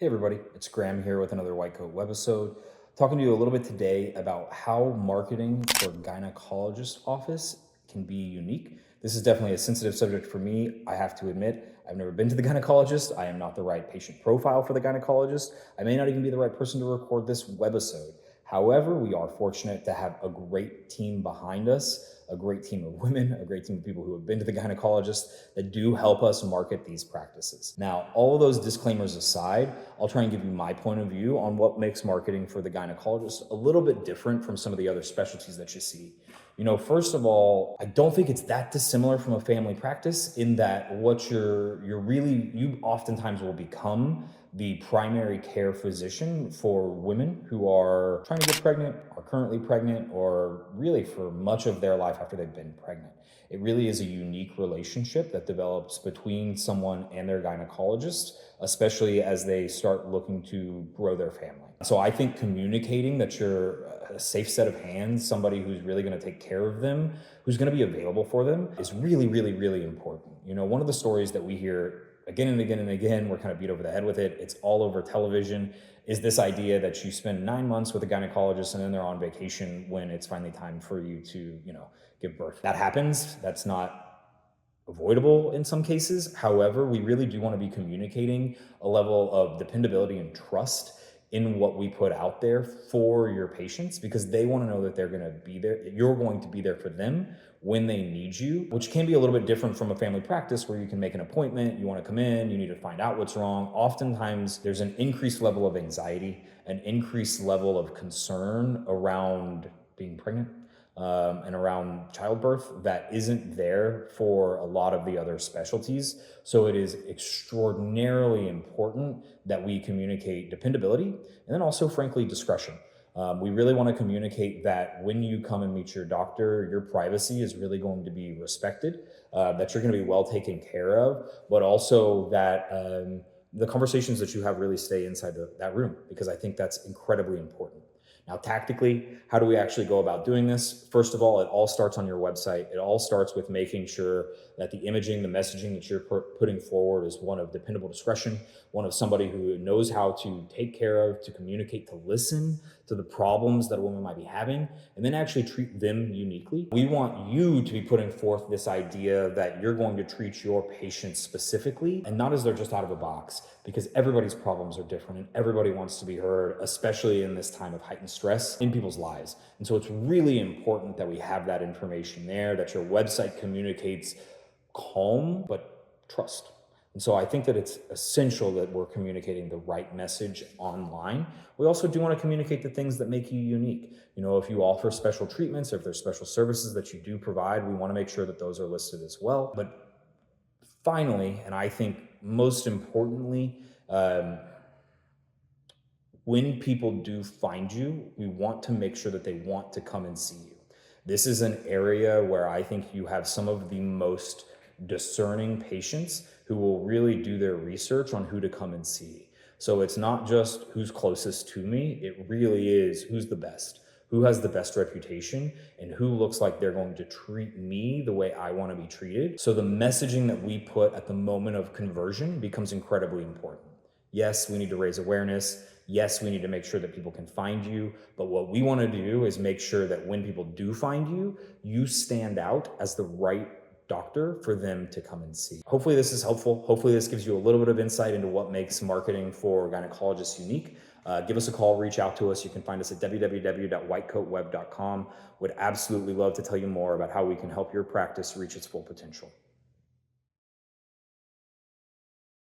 Hey everybody, it's Graham here with another White Coat Webisode. Talking to you a little bit today about how marketing for a gynecologist office can be unique. This is definitely a sensitive subject for me. I have to admit, I've never been to the gynecologist. I am not the right patient profile for the gynecologist. I may not even be the right person to record this webisode. However, we are fortunate to have a great team behind us, a great team of women, a great team of people who have been to the gynecologist that do help us market these practices. Now, all of those disclaimers aside, I'll try and give you my point of view on what makes marketing for the gynecologist a little bit different from some of the other specialties that you see. First of all, I don't think it's that dissimilar from a family practice in that what you oftentimes will become the primary care physician for women who are trying to get pregnant, are currently pregnant, or really for much of their life after they've been pregnant. It really is a unique relationship that develops between someone and their gynecologist, especially as they start looking to grow their family. So I think communicating that you're a safe set of hands, somebody who's really going to take care of them, who's going to be available for them, is really, really, really important. One of the stories that we hear again and again and again, we're kind of beat over the head with it, it's all over television, is this idea that you spend 9 months with a gynecologist and then they're on vacation when it's finally time for you to, give birth. That happens. That's not avoidable in some cases. However, we really do want to be communicating a level of dependability and trust in what we put out there for your patients, because they want to know that they're going to be there. You're going to be there for them when they need you, which can be a little bit different from a family practice where you can make an appointment, you want to come in, you need to find out what's wrong. Oftentimes there's an increased level of anxiety, an increased level of concern around being pregnant, and around childbirth that isn't there for a lot of the other specialties. So it is extraordinarily important that we communicate dependability and then also, frankly, discretion. We really want to communicate that when you come and meet your doctor, your privacy is really going to be respected, that you're going to be well taken care of, but also that the conversations that you have really stay inside that room, because I think that's incredibly important. Now, tactically, how do we actually go about doing this? First of all, it all starts on your website. It all starts with making sure that the imaging, the messaging that you're putting forward is one of dependable discretion, one of somebody who knows how to take care of, to communicate, to listen to the problems that a woman might be having, and then actually treat them uniquely. We want you to be putting forth this idea that you're going to treat your patients specifically and not as they're just out of a box, because everybody's problems are different and everybody wants to be heard, especially in this time of heightened stress in people's lives. And so it's really important that we have that information there, that your website communicates calm but trust. And so I think that it's essential that we're communicating the right message online. We also do want to communicate the things that make you unique. If you offer special treatments, or if there's special services that you do provide, we want to make sure that those are listed as well. But finally, and I think most importantly, when people do find you, we want to make sure that they want to come and see you. This is an area where I think you have some of the most discerning patients who will really do their research on who to come and see. So it's not just who's closest to me, it really is who's the best, who has the best reputation, and who looks like they're going to treat me the way I want to be treated. So the messaging that we put at the moment of conversion becomes incredibly important. Yes, we need to raise awareness. Yes, we need to make sure that people can find you. But what we want to do is make sure that when people do find you, you stand out as the right doctor for them to come and see. Hopefully this is helpful. Hopefully this gives you a little bit of insight into what makes marketing for gynecologists unique. Give us a call, reach out to us. You can find us at www.whitecoatweb.com. Would absolutely love to tell you more about how we can help your practice reach its full potential.